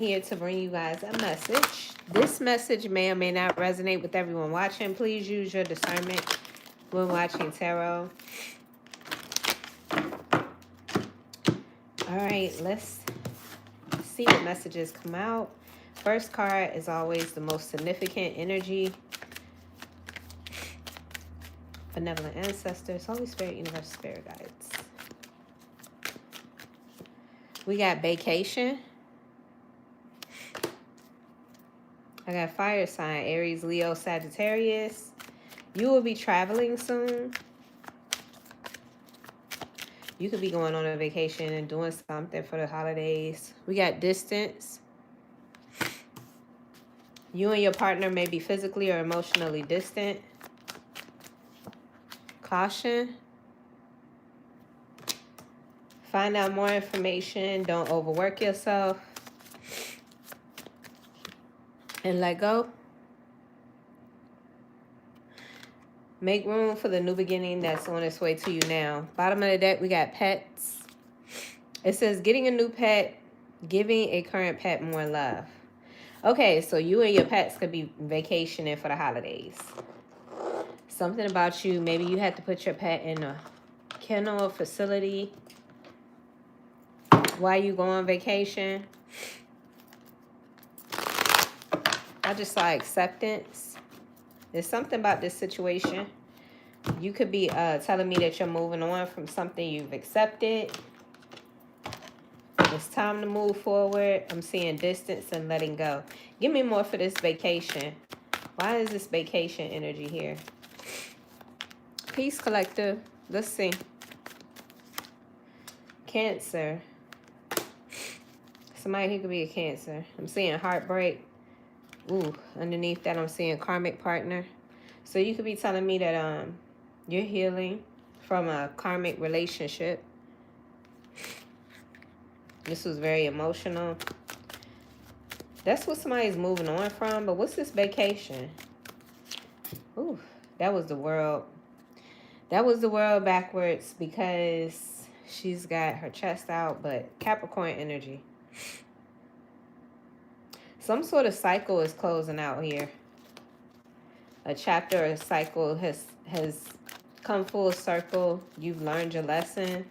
here to bring you guys a message. This message may or may not resonate with everyone watching. Please use your discernment when watching tarot. All right, let's see what messages come out. First card is always the most significant energy. Benevolent ancestors, Holy Spirit, universal spirit guides. We got vacation. I got fire sign, Aries, Leo, Sagittarius. You will be traveling soon. You could be going on a vacation and doing something for the holidays. We got distance. You and your partner may be physically or emotionally distant. Caution. Find out more information. Don't overwork yourself. And let go. Make room for the new beginning that's on its way to you now. Bottom of the deck, we got pets. It says getting a new pet, giving a current pet more love. Okay, so you and your pets could be vacationing for the holidays. Something about you, maybe you had to put your pet in a kennel or facility while you go on vacation. I just saw acceptance. There's something about this situation. You could be telling me that you're moving on from something you've accepted. It's time to move forward. I'm seeing distance and letting go. Give me more for this vacation. Why is this vacation energy here? Peace, collective. Let's see. Cancer. Somebody who could be a Cancer. I'm seeing heartbreak. Ooh, underneath that I'm seeing karmic partner. So you could be telling me that you're healing from a karmic relationship. This was very emotional. That's what somebody's moving on from. But what's this vacation? Ooh, that was the world. That was the world backwards because she's got her chest out. But Capricorn energy. Some sort of cycle is closing out here. A chapter or a cycle has come full circle. You've learned your lesson.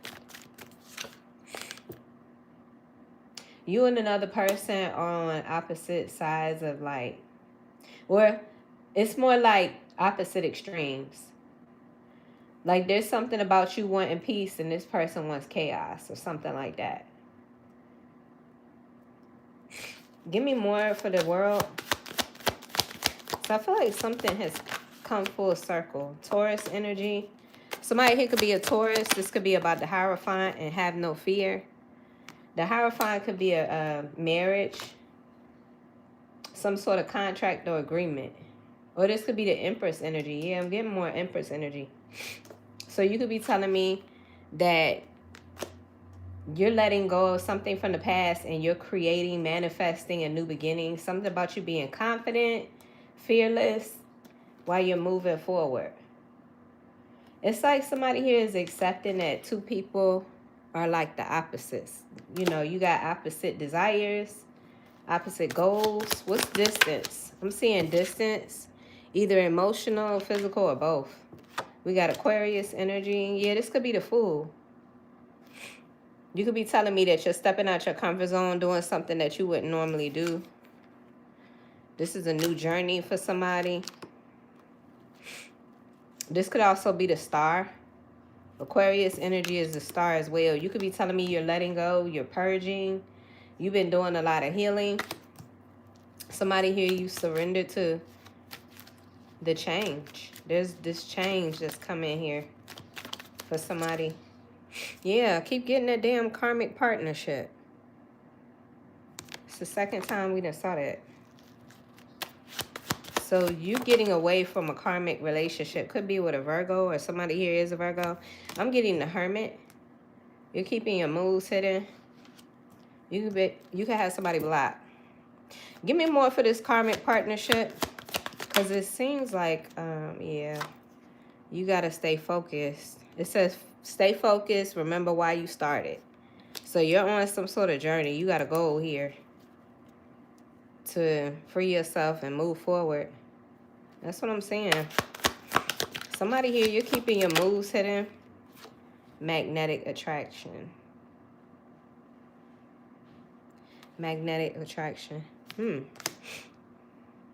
You and another person are on opposite sides of like, or it's more like opposite extremes. Like there's something about you wanting peace and this person wants chaos or something like that. Give me more for the world. So I feel like something has come full circle. Taurus energy. Somebody here could be a Taurus. This could be about the Hierophant and have no fear. The Hierophant could be a marriage. Some sort of contract or agreement. Or this could be the Empress energy. Yeah, I'm getting more Empress energy. So you could be telling me that you're letting go of something from the past and you're creating, manifesting a new beginning. Something about you being confident, fearless, while you're moving forward. It's like somebody here is accepting that two people are like the opposites. You know, you got opposite desires, opposite goals. What's distance? I'm seeing distance, either emotional, physical, or both. We got Aquarius energy. Yeah, this could be the Fool. You could be telling me that you're stepping out your comfort zone, doing something that you wouldn't normally do. This is a new journey for somebody. This could also be the Star. Aquarius energy is the Star as well. You could be telling me you're letting go, you're purging. You've been doing a lot of healing. Somebody here, you surrendered to the change. There's this change that's coming here for somebody. Yeah, keep getting that damn karmic partnership. It's the second time we done saw that. So you getting away from a karmic relationship. Could be with a Virgo or somebody here is a Virgo. I'm getting the Hermit. You're keeping your moves hidden. You could have somebody blocked. Give me more for this karmic partnership. Because it seems like, yeah, you got to stay focused. It says stay focused. Remember why you started. So you're on some sort of journey. You got a goal here. to free yourself and move forward. That's what I'm saying. Somebody here, you're keeping your moves hidden. Magnetic attraction. Magnetic attraction.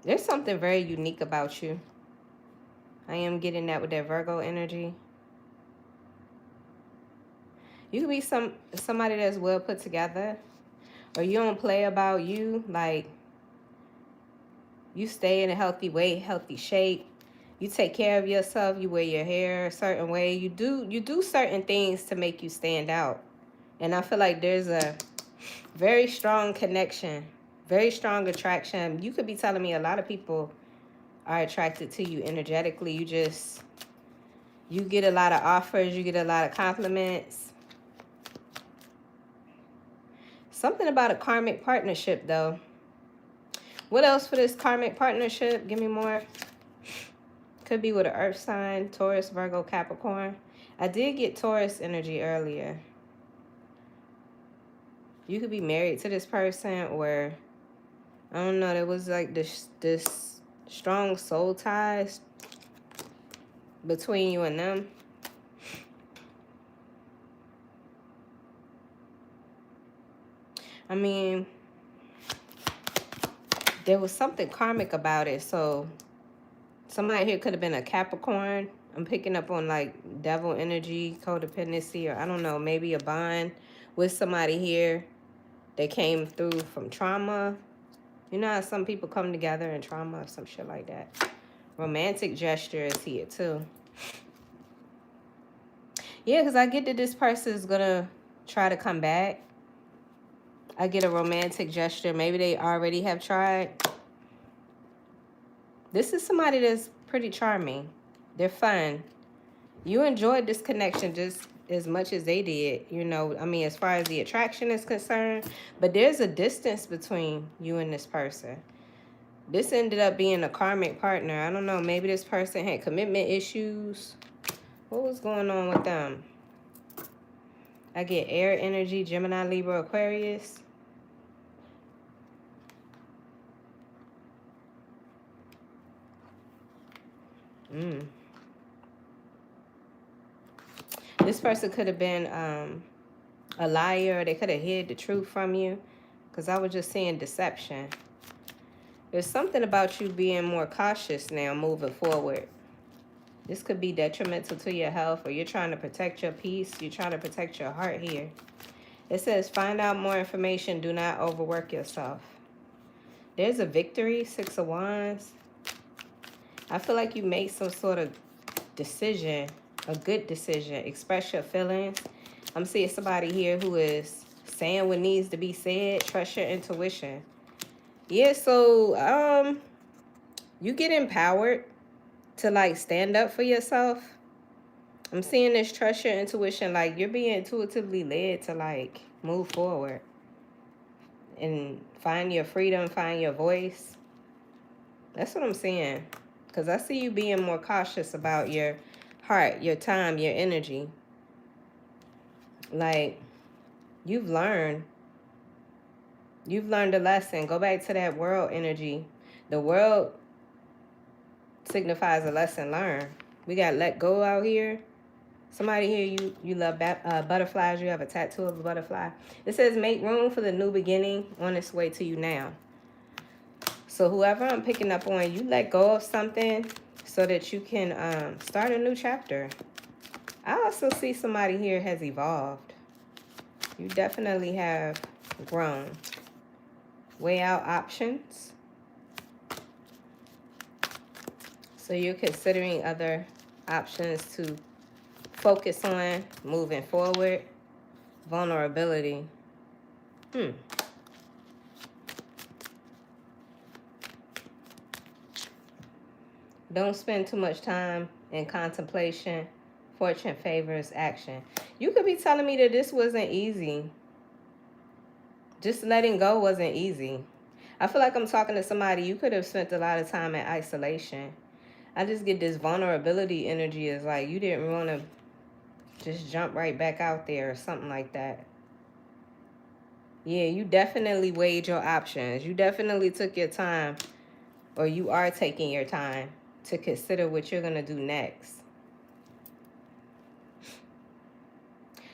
There's something very unique about you. I am getting that with that Virgo energy. You could be somebody that's well put together. Or you don't play about you. Like, you stay in a healthy weight, healthy shape. You take care of yourself. You wear your hair a certain way. You do certain things to make you stand out. And I feel like there's a very strong connection, very strong attraction. You could be telling me a lot of people are attracted to you energetically. You get a lot of offers. You get a lot of compliments. Something about a karmic partnership, though. What else for this karmic partnership? Give me more. Could be with an earth sign, Taurus, Virgo, Capricorn. I did get Taurus energy earlier. You could be married to this person, or I don't know, there was like this strong soul ties between you and them. I mean, there was something karmic about it. So somebody here could have been a Capricorn. I'm picking up on like devil energy, codependency, or I don't know, maybe a bond with somebody here that came through from trauma. You know how some people come together in trauma or some shit like that. Romantic gesture is here too. Yeah, because I get that this person is going to try to come back. I get a romantic gesture. Maybe they already have tried. This is somebody that's pretty charming. They're fun. You enjoyed this connection just as much as they did. You know, I mean, as far as the attraction is concerned. But there's a distance between you and this person. This ended up being a karmic partner. I don't know. Maybe this person had commitment issues. What was going on with them? I get air energy, Gemini, Libra, Aquarius. This person could have been a liar. They could have hid the truth from you. Because I was just seeing deception. There's something about you being more cautious now moving forward. This could be detrimental to your health, or you're trying to protect your peace. You're trying to protect your heart here. It says, find out more information. Do not overwork yourself. There's a victory, 6 of Wands. I feel like you made some sort of decision, a good decision. Express your feelings. I'm seeing somebody here who is saying what needs to be said. Trust your intuition. Yeah, so you get empowered to like stand up for yourself. I'm seeing this trust your intuition, like you're being intuitively led to like move forward and find your freedom, find your voice. That's what I'm seeing. Because I see you being more cautious about your heart, your time, your energy. Like, you've learned a lesson. Go back to that world energy. The world signifies a lesson learned. We got let go out here. Somebody here, you love butterflies. You have a tattoo of a butterfly. It says, make room for the new beginning on its way to you now. So whoever I'm picking up on, you let go of something so that you can start a new chapter. I also see somebody here has evolved. You definitely have grown. Weigh out options. So you're considering other options to focus on moving forward. Vulnerability. Don't spend too much time in contemplation. Fortune favors action. You could be telling me that this wasn't easy. Just letting go wasn't easy. I feel like I'm talking to somebody. You could have spent a lot of time in isolation. I just get this vulnerability energy is like you didn't want to just jump right back out there or something like that. Yeah, you definitely weighed your options. You definitely took your time, or you are taking your time to consider what you're going to do next.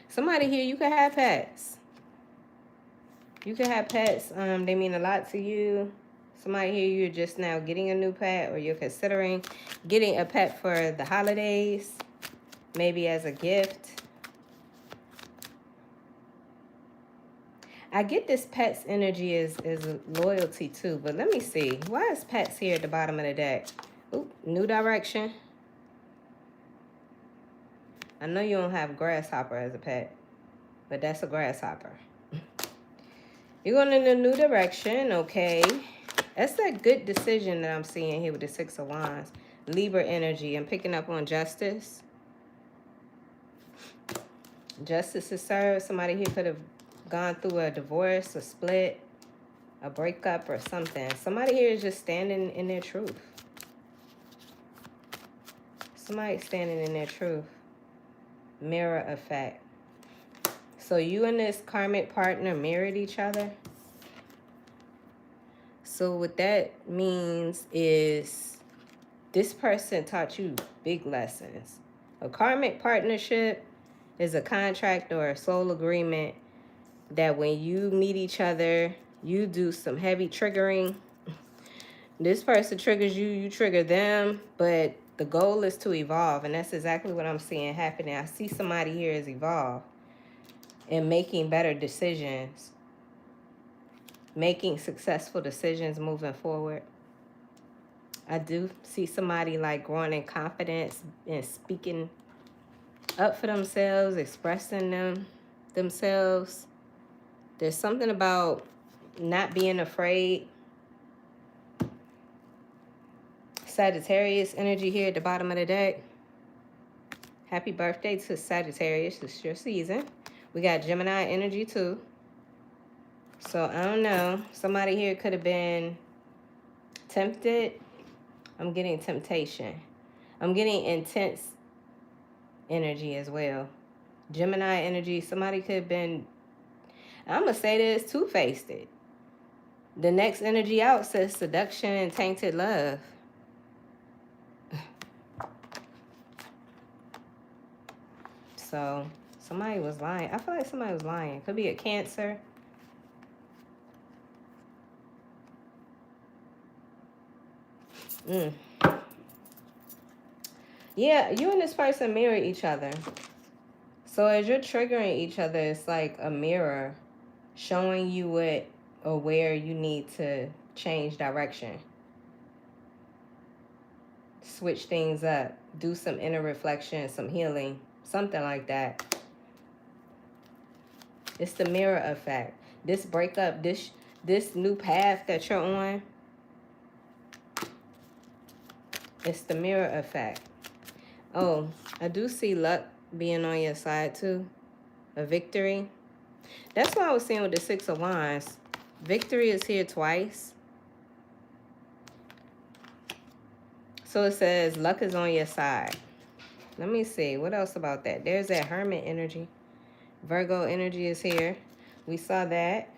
Somebody here, you could have pets. You could have pets. They mean a lot to you. Somebody here, you're just now getting a new pet, or you're considering getting a pet for the holidays, maybe as a gift. I get this pet's energy is loyalty too, but let me see. Why is pets here at the bottom of the deck? Ooh, new direction. I know you don't have grasshopper as a pet, but that's a grasshopper. You're going in a new direction, okay. That's that good decision that I'm seeing here with the Six of Wands. Libra energy. I'm picking up on justice. Justice is served. Somebody here could have gone through a divorce, a split, a breakup, or something. Somebody here is just standing in their truth. Somebody standing in their truth. Mirror effect. So you and this karmic partner mirrored each other. So what that means is this person taught you big lessons. A karmic partnership is a contract or a soul agreement that when you meet each other, you do some heavy triggering. This person triggers you, you trigger them, but the goal is to evolve, and that's exactly what I'm seeing happening. I see somebody here is evolve and making better decisions, making successful decisions moving forward. I do see somebody like growing in confidence and speaking up for themselves, expressing themselves. There's something about not being afraid. Sagittarius energy here at the bottom of the deck. Happy birthday to Sagittarius. It's your season. We got Gemini energy too. So I don't know. Somebody here could have been tempted. I'm getting temptation. I'm getting intense energy as well. Gemini energy. Somebody could have been, I'm going to say this, two-faced it. The next energy out says seduction and tainted love. So somebody was lying. I feel like somebody was lying. Could be a Cancer. Yeah, you and this person mirror each other. So as you're triggering each other, it's like a mirror showing you what or where you need to change direction. Switch things up. Do some inner reflection, some healing, something like that. It's the mirror effect. This breakup, this new path that you're on, it's the mirror effect. Oh, I do see luck being on your side too. A victory. That's what I was seeing with the Six of Wands. Victory is here twice. So it says luck is on your side. Let me see. What else about that? There's that Hermit energy. Virgo energy is here. We saw that.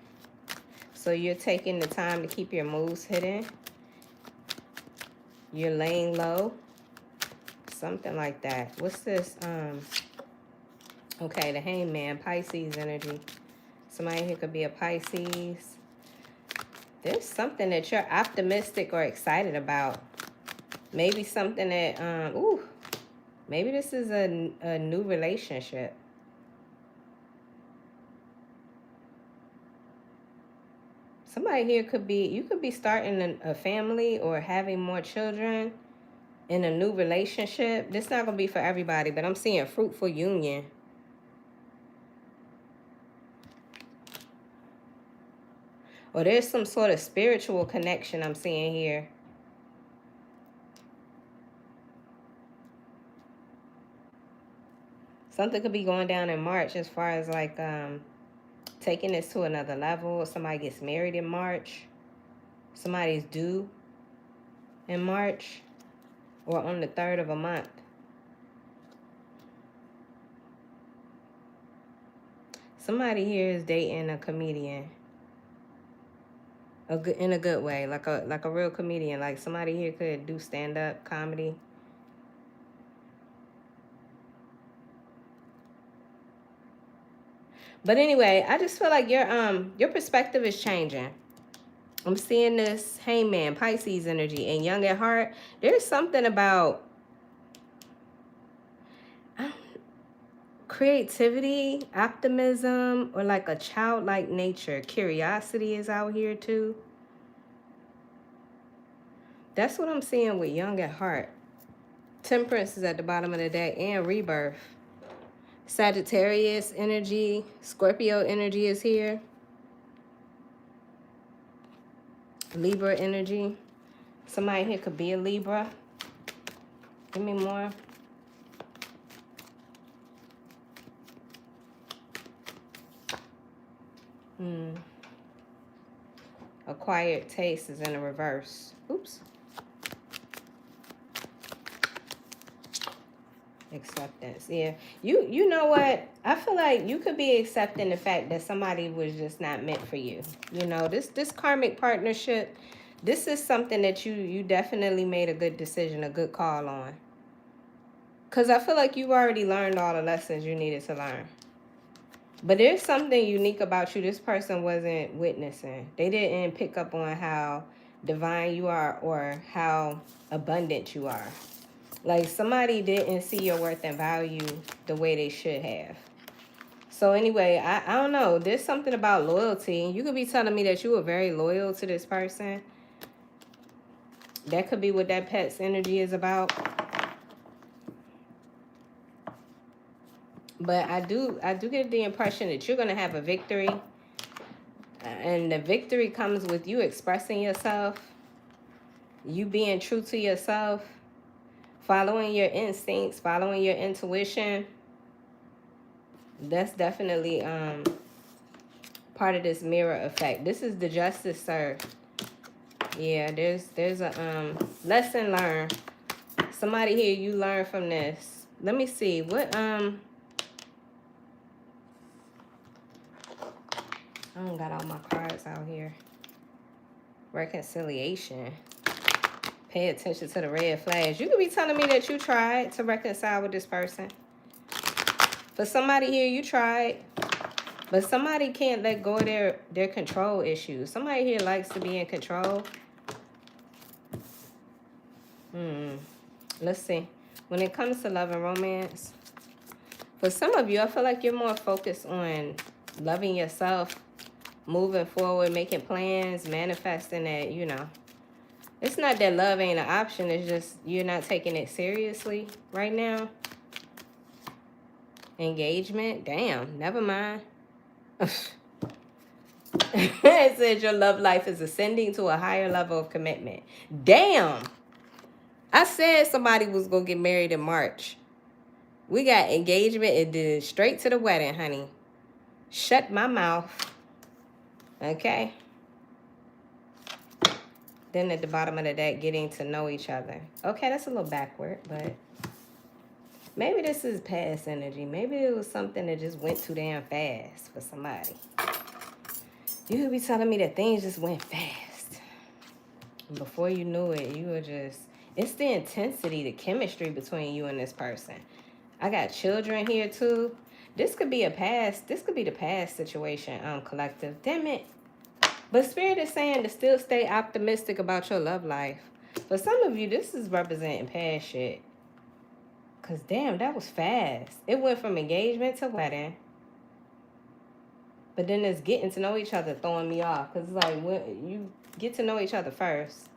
So you're taking the time to keep your moves hidden. You're laying low. Something like that. What's this? Okay, the Hangman, Pisces energy. Somebody here could be a Pisces. There's something that you're optimistic or excited about. Maybe something that, maybe this is a new relationship. Somebody here could be, you could be starting a family or having more children in a new relationship. This is not going to be for everybody, but I'm seeing fruitful union. Or there's some sort of spiritual connection I'm seeing here. Something could be going down in March as far as like taking this to another level. Somebody gets married in March. Somebody's due in March or on the 3rd of a month. Somebody here is dating a comedian. in a good way, like a real comedian. Like somebody here could do stand-up comedy. But anyway, I just feel like your perspective is changing. I'm seeing this Hangman, Pisces energy, and young at heart. There's something about creativity, optimism, or like a childlike nature. Curiosity is out here too. That's what I'm seeing with young at heart. Temperance is at the bottom of the deck, and rebirth. Sagittarius energy, Scorpio energy is here. Libra energy. Somebody here could be a Libra. Give me more. Acquired taste is in the reverse. Oops. Acceptance. Yeah. You know what? I feel like you could be accepting the fact that somebody was just not meant for you. You know, this karmic partnership, this is something that you definitely made a good decision, a good call on. Because I feel like you've already learned all the lessons you needed to learn. But there's something unique about you this person wasn't witnessing. They didn't pick up on how divine you are or how abundant you are. Like somebody didn't see your worth and value the way they should have. So anyway, I don't know. There's something about loyalty. You could be telling me that you were very loyal to this person. That could be what that pet's energy is about. But I do get the impression that you're going to have a victory. And the victory comes with you expressing yourself. You being true to yourself. Following your instincts. Following your intuition. That's definitely part of this mirror effect. This is the justice served. Yeah, there's a lesson learned. Somebody here, you learn from this. Let me see. What I don't got all my cards out here. Reconciliation. Pay attention to the red flags. You could be telling me that you tried to reconcile with this person. For somebody here, you tried. But somebody can't let go of their control issues. Somebody here likes to be in control. Let's see. When it comes to love and romance, for some of you, I feel like you're more focused on loving yourself, moving forward, making plans, manifesting that, you know. It's not that love ain't an option. It's just you're not taking it seriously right now. Engagement. Damn. Never mind. It says your love life is ascending to a higher level of commitment. Damn. I said somebody was going to get married in March. We got engagement and then straight to the wedding, honey. Shut my mouth. Okay. Then at the bottom of the deck, getting to know each other. Okay, that's a little backward, but maybe this is past energy. Maybe it was something that just went too damn fast for somebody. You could be telling me that things just went fast. And before you knew it, you were just... It's the intensity, the chemistry between you and this person. I got children here too. This could be a past. This could be the past situation, collective. Damn it. But Spirit is saying to still stay optimistic about your love life. For some of you, this is representing past shit. Because damn, that was fast. It went from engagement to wedding. But then it's getting to know each other throwing me off. Because it's like, when you get to know each other first.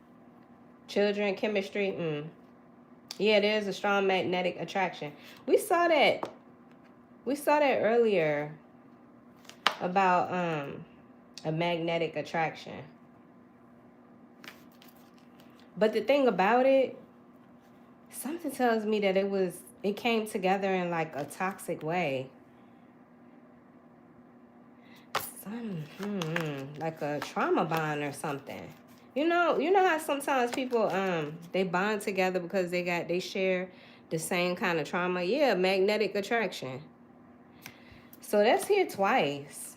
Children, chemistry, Yeah, there's a strong magnetic attraction. We saw that earlier about a magnetic attraction. But the thing about it, something tells me that it came together in like a toxic way. Like a trauma bond or something. You know how sometimes people they bond together because they share the same kind of trauma. Yeah, magnetic attraction. So that's here twice.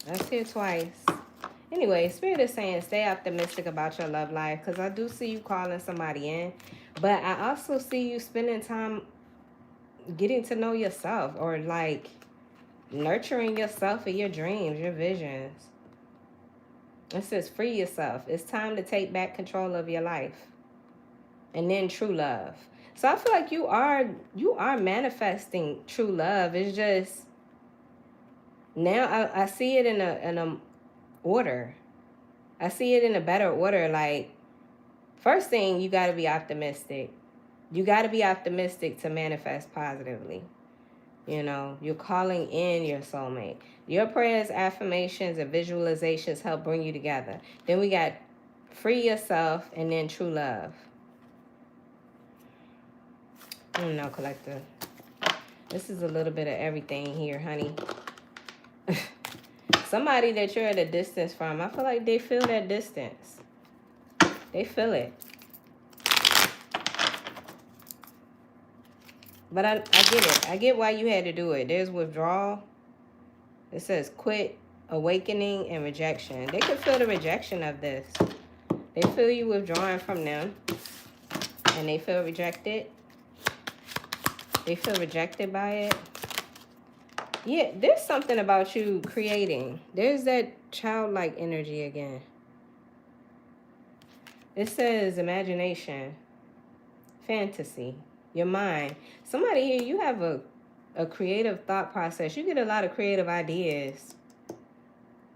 That's here twice. Anyway, Spirit is saying stay optimistic about your love life, because I do see you calling somebody in. But I also see you spending time getting to know yourself, or like nurturing yourself and your dreams, your visions. It says free yourself. It's time to take back control of your life. And then true love. So I feel like you are manifesting true love. It's just now I see it in a order. I see it in a better order. Like, first thing, you got to be optimistic. You got to be optimistic to manifest positively. You know, you're calling in your soulmate. Your prayers, affirmations, and visualizations help bring you together. Then we got free yourself, and then true love. No, collective. This is a little bit of everything here, honey. Somebody that you're at a distance from, I feel like they feel that distance. They feel it. But I get it. I get why you had to do it. There's withdrawal. It says quit, awakening, and rejection. They could feel the rejection of this. They feel you withdrawing from them. And they feel rejected. They feel rejected by it. Yeah, there's something about you creating. There's that childlike energy again. It says imagination, fantasy, your mind. Somebody here, you have a creative thought process. You get a lot of creative ideas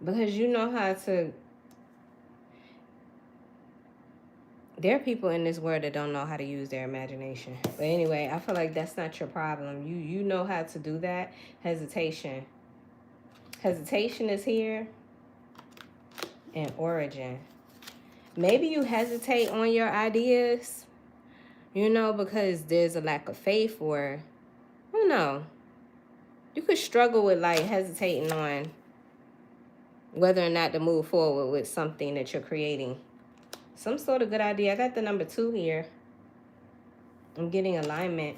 because you know how to. There are people in this world that don't know how to use their imagination. But anyway, I feel like that's not your problem. You know how to do that. Hesitation. Hesitation is here. And origin. Maybe you hesitate on your ideas, you know, because there's a lack of faith, or I don't know. You could struggle with like hesitating on whether or not to move forward with something that you're creating. Some sort of good idea. I got the number 2 here. I'm getting alignment.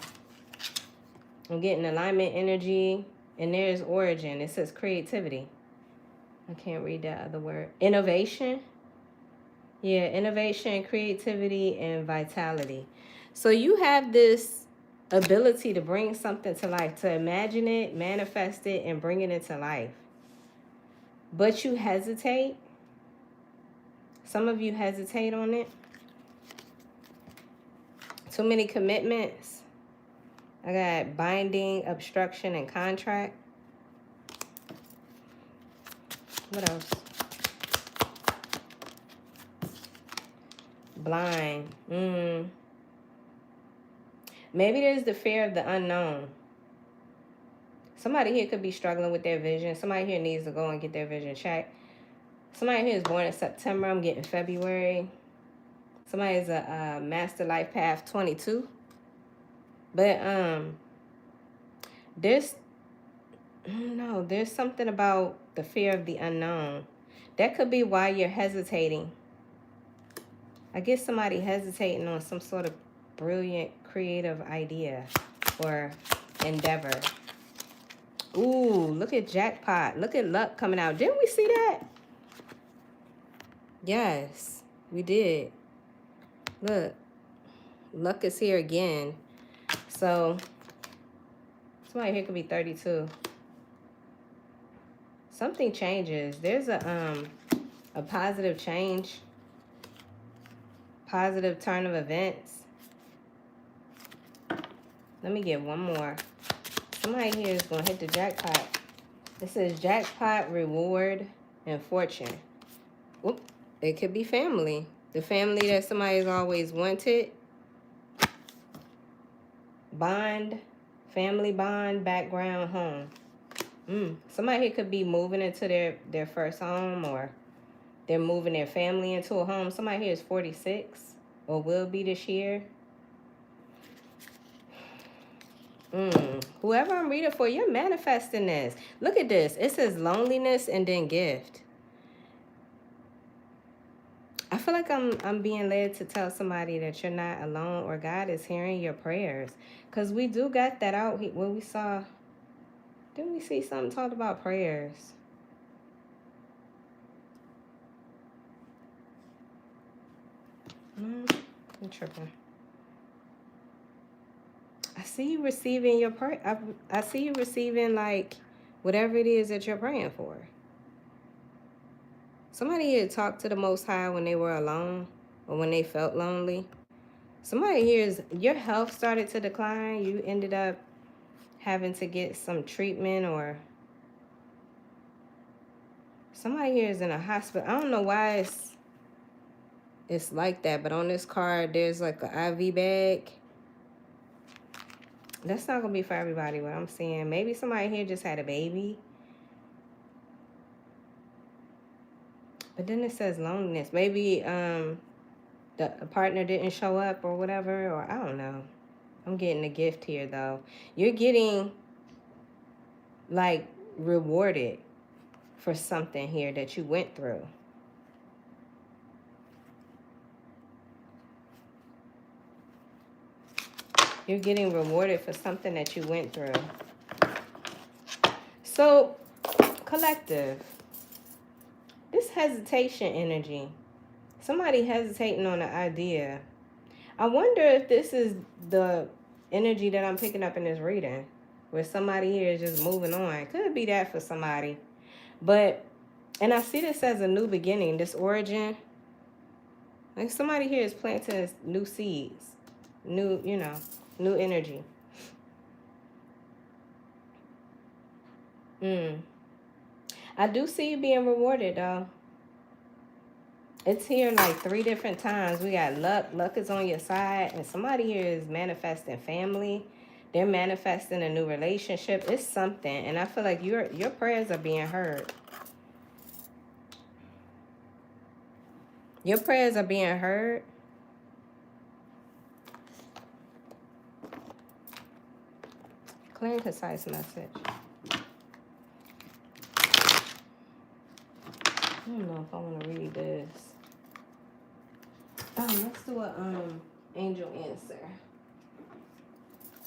I'm getting alignment energy. And there's origin. It says creativity. I can't read that other word. Innovation. Yeah, innovation, creativity, and vitality. So you have this ability to bring something to life, to imagine it, manifest it, and bring it into life. But you hesitate. Some of you hesitate on it. Too many commitments. I got binding, obstruction, and contract. What else? Blind. Maybe there's the fear of the unknown. Somebody here could be struggling with their vision. Somebody here needs to go and get their vision checked. Somebody here is born in September. I'm getting February. Somebody is a Master Life Path 22. But there's something about the fear of the unknown. That could be why you're hesitating. I guess somebody hesitating on some sort of brilliant creative idea or endeavor. Ooh, look at jackpot. Look at luck coming out. Didn't we see that? Yes, we did. Look, luck is here again. So somebody here could be 32. Something changes. There's a positive change. Positive turn of events. Let me get one more. Somebody here is going to hit the jackpot. It says jackpot, reward, and fortune. Whoop. It could be family. The family that somebody's always wanted. Bond. Family bond, background, home. Somebody here could be moving into their first home, or they're moving their family into a home. Somebody here is 46 or will be this year. Whoever I'm reading for, you're manifesting this. Look at this. It says loneliness and then gift. I feel like I'm being led to tell somebody that you're not alone, or God is hearing your prayers. Because we do got that out when we saw, didn't we see something talked about prayers? I'm tripping. I see you receiving your I see you receiving like whatever it is that you're praying for. Somebody here talked to the Most High when they were alone or when they felt lonely. Somebody here is your health started to decline. You ended up having to get some treatment, or somebody here is in a hospital. I don't know why it's like that, but on this card there's like an IV bag. That's not gonna be for everybody, what I'm saying. Maybe somebody here just had a baby. But then it says loneliness. Maybe the partner didn't show up or whatever, or I don't know. I'm getting a gift here though. You're getting like rewarded for something here that you went through. You're getting rewarded for something that you went through. So, collective, this hesitation energy, somebody hesitating on the idea. I wonder if this is the energy that I'm picking up in this reading, where somebody here is just moving on. Could be that for somebody. But, and I see this as a new beginning, this origin. Like somebody here is planting new seeds, new, new energy. I do see you being rewarded though. It's here like 3 different times. We got luck. Luck is on your side. And somebody here is manifesting family. They're manifesting a new relationship. It's something. And I feel like your prayers are being heard. Your prayers are being heard. Clear and concise message. I don't know if I want to read this. Oh, let's do a angel answer.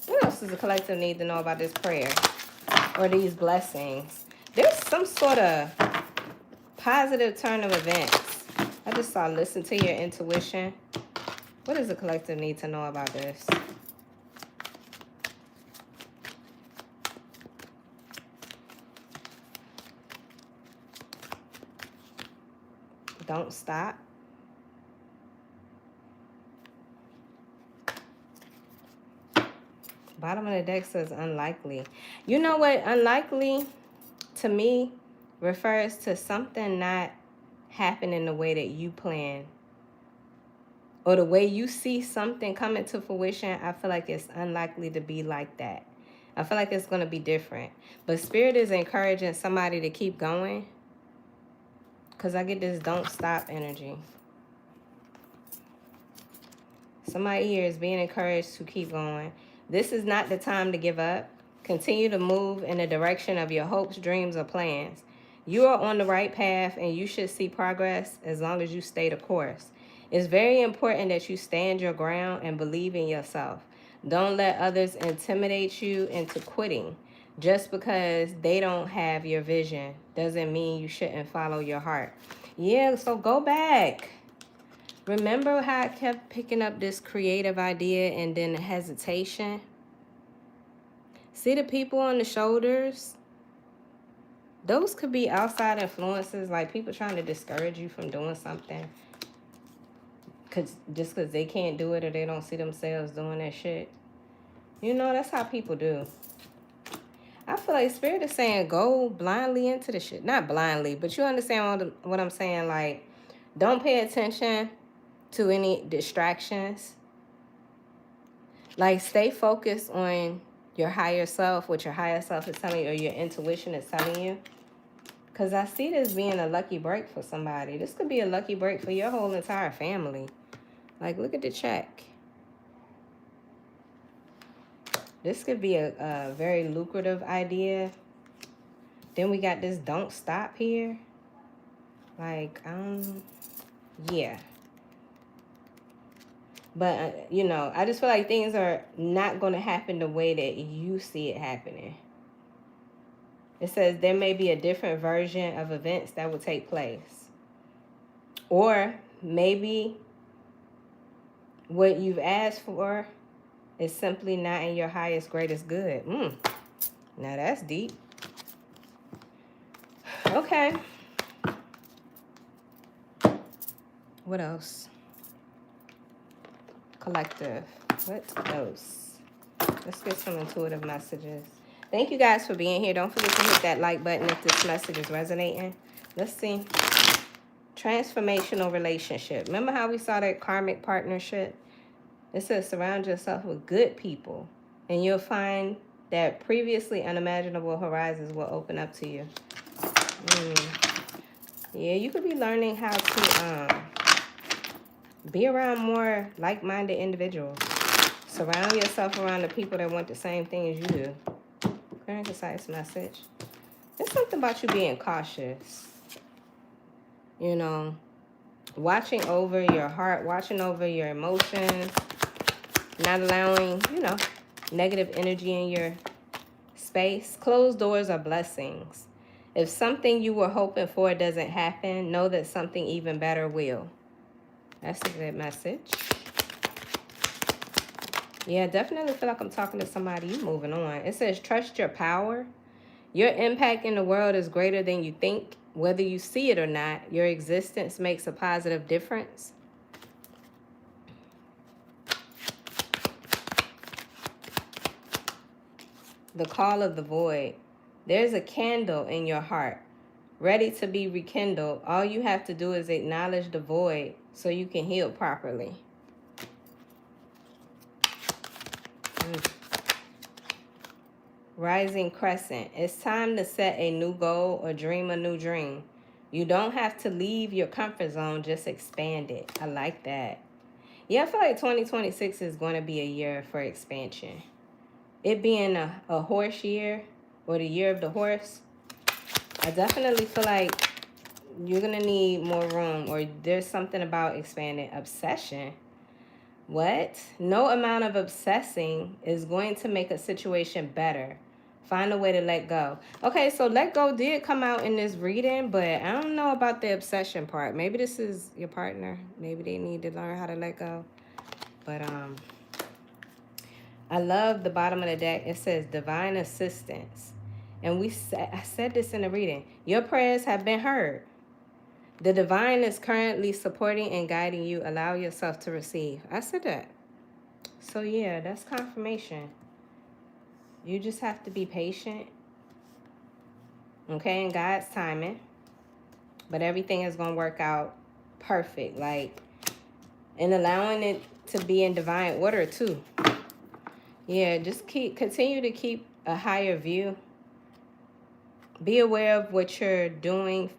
What else does the collective need to know about this prayer or these blessings? There's some sort of positive turn of events. I just saw listen to your intuition. What does the collective need to know about this? Don't stop. Bottom of the deck says unlikely. You know what? Unlikely to me refers to something not happening the way that you plan. Or the way you see something coming to fruition, I feel like it's unlikely to be like that. I feel like it's going to be different. But Spirit is encouraging somebody to keep going. Because I get this don't stop energy. Somebody here is being encouraged to keep going. This is not the time to give up. Continue to move in the direction of your hopes, dreams, or plans. You are on the right path and you should see progress as long as you stay the course. It's very important that you stand your ground and believe in yourself. Don't let others intimidate you into quitting. Just because they don't have your vision doesn't mean you shouldn't follow your heart. Yeah, so go back. Remember how I kept picking up this creative idea and then the hesitation? See the people on the shoulders? Those could be outside influences, like people trying to discourage you from doing something. Just because they can't do it or they don't see themselves doing that shit. You know, that's how people do. I feel like Spirit is saying go blindly into the shit. Not blindly, but you understand what I'm saying. Like, don't pay attention to any distractions. Like, stay focused on your higher self, what your higher self is telling you or your intuition is telling you. Because I see this being a lucky break for somebody. This could be a lucky break for your whole entire family. Like, look at the check. This could be a very lucrative idea. Then we got this don't stop here. Like, yeah. But, you know, I just feel like things are not going to happen the way that you see it happening. It says there may be a different version of events that will take place. Or maybe what you've asked for is simply not in your highest, greatest good. Now that's deep. Okay. What else? Collective. What else? Let's get some intuitive messages. Thank you guys for being here. Don't forget to hit that like button if this message is resonating. Let's see. Transformational relationship. Remember how we saw that karmic partnership? It says surround yourself with good people, and you'll find that previously unimaginable horizons will open up to you. Yeah, you could be learning how to be around more like-minded individuals. Surround yourself around the people that want the same thing as you do. Clear and concise message. There's something about you being cautious. You know, watching over your heart, watching over your emotions, not allowing, negative energy in your space. Closed doors are blessings. If something you were hoping for doesn't happen, know that something even better will. That's a good message. Yeah, definitely feel like I'm talking to somebody. You moving on. It says, trust your power. Your impact in the world is greater than you think. Whether you see it or not, your existence makes a positive difference. The call of the void. There's a candle in your heart, ready to be rekindled. All you have to do is acknowledge the void so you can heal properly. Rising crescent. It's time to set a new goal or dream a new dream. You don't have to leave your comfort zone, just expand it. I like that. Yeah, I feel like 2026 is going to be a year for expansion. It being a horse year, or the year of the horse, I definitely feel like you're going to need more room, or there's something about expanding. Obsession. What? No amount of obsessing is going to make a situation better. Find a way to let go. Okay, so let go did come out in this reading, but I don't know about the obsession part. Maybe this is your partner. Maybe they need to learn how to let go. But I love the bottom of the deck. It says divine assistance. And I said this in the reading. Your prayers have been heard. The divine is currently supporting and guiding you. Allow yourself to receive. I said that. So yeah, that's confirmation. You just have to be patient. Okay, in God's timing. But everything is going to work out perfect. Like, and allowing it to be in divine order too. Yeah, just continue to keep a higher view. Be aware of what you're doing.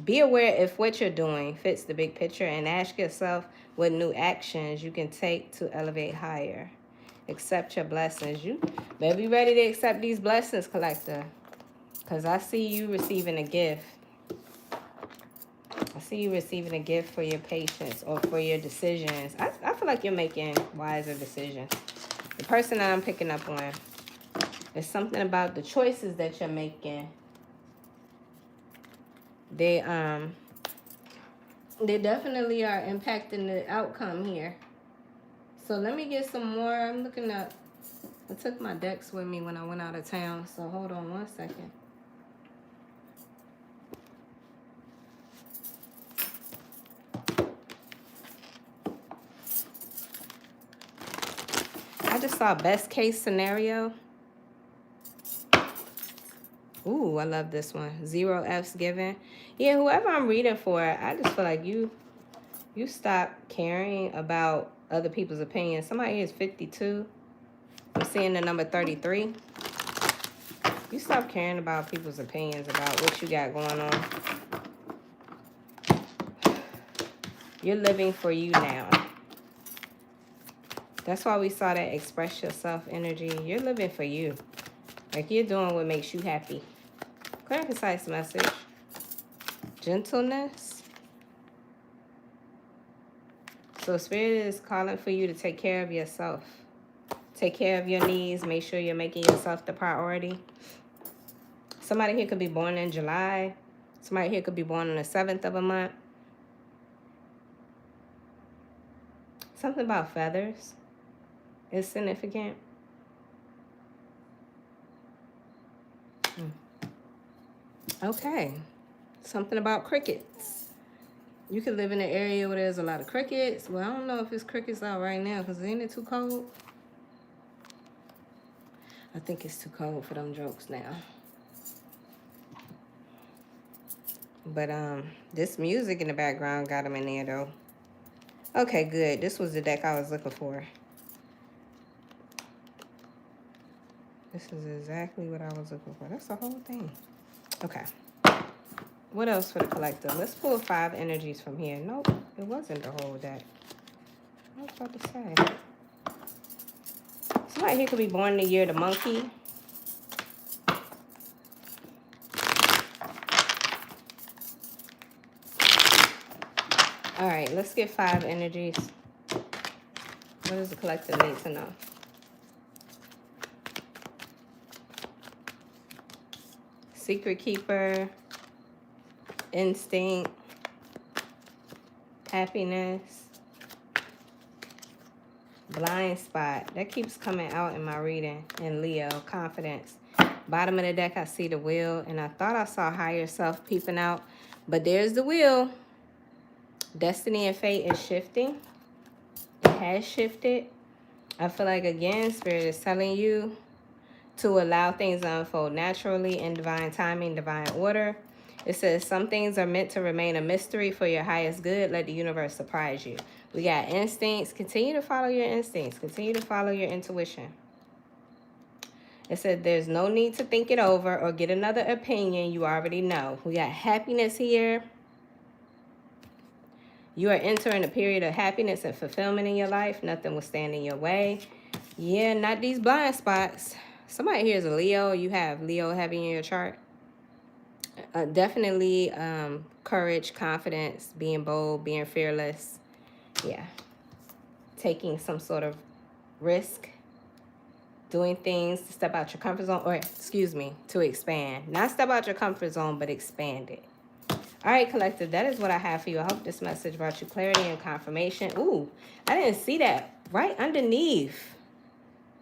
Be aware if what you're doing fits the big picture, and ask yourself what new actions you can take to elevate higher. Accept your blessings. You better be ready to accept these blessings, collector. Because I see you receiving a gift. I see you receiving a gift for your patience or for your decisions. I feel like you're making wiser decisions. The person that I'm picking up on, there's something about the choices that you're making. They definitely are impacting the outcome here. So let me get some more. I'm looking up. I took my decks with me when I went out of town. So hold on one second. I just saw best case scenario. Ooh, I love this one. 0 F's given. Yeah, whoever I'm reading for, I just feel like you stop caring about other people's opinions. Somebody here is 52. I'm seeing the number 33. You stop caring about people's opinions about what you got going on. You're living for you now. That's why we saw that express yourself energy. You're living for you. Like, you're doing what makes you happy. Clear and concise message. Gentleness. So Spirit is calling for you to take care of yourself. Take care of your needs. Make sure you're making yourself the priority. Somebody here could be born in July. Somebody here could be born on the 7th of a month. Something about feathers is significant. Okay. Something about crickets. You could live in an area where there's a lot of crickets. Well, I don't know if it's crickets out right now because ain't it too cold? I think it's too cold for them jokes now. But this music in the background got them in there though. Okay, good. This was the deck I was looking for. This is exactly what I was looking for. That's the whole thing. Okay. What else for the collector? Let's pull 5 energies from here. Nope, it wasn't the whole deck. I was about to say. Somebody here could be born in the year of the monkey. All right, let's get 5 energies. What does the collector need to know? Secret keeper, instinct, happiness, blind spot. That keeps coming out in my reading. And Leo, confidence. Bottom of the deck, I see the wheel, and I thought I saw higher self peeping out, but there's the wheel. Destiny and fate is shifting. It has shifted. I feel like, again, Spirit is telling you to allow things to unfold naturally in divine timing, divine order. It says some things are meant to remain a mystery for your highest good. Let the universe surprise you. We got instincts. Continue to follow your instincts. Continue to follow your intuition. It said there's no need to think it over or get another opinion. You already know. We got happiness here. You are entering a period of happiness and fulfillment in your life. Nothing will stand in your way. Yeah, not these blind spots. Somebody here is a Leo. You have Leo heavy in your chart. Definitely courage, confidence, being bold, being fearless. Yeah. Taking some sort of risk. Doing things to step out your comfort zone. Or, excuse me, to expand. Not step out your comfort zone, but expand it. All right, collective, that is what I have for you. I hope this message brought you clarity and confirmation. Ooh, I didn't see that right underneath.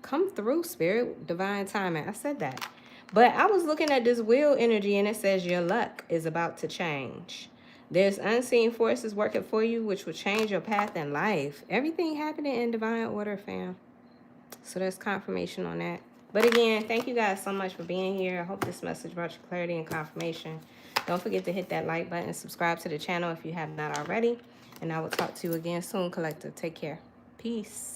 Come through, Spirit, divine timing. I said that. But I was looking at this wheel energy, and it says your luck is about to change. There's unseen forces working for you, which will change your path in life. Everything happening in divine order, fam. So there's confirmation on that. But again, thank you guys so much for being here. I hope this message brought you clarity and confirmation. Don't forget to hit that like button. Subscribe to the channel if you have not already. And I will talk to you again soon, collective. Take care. Peace.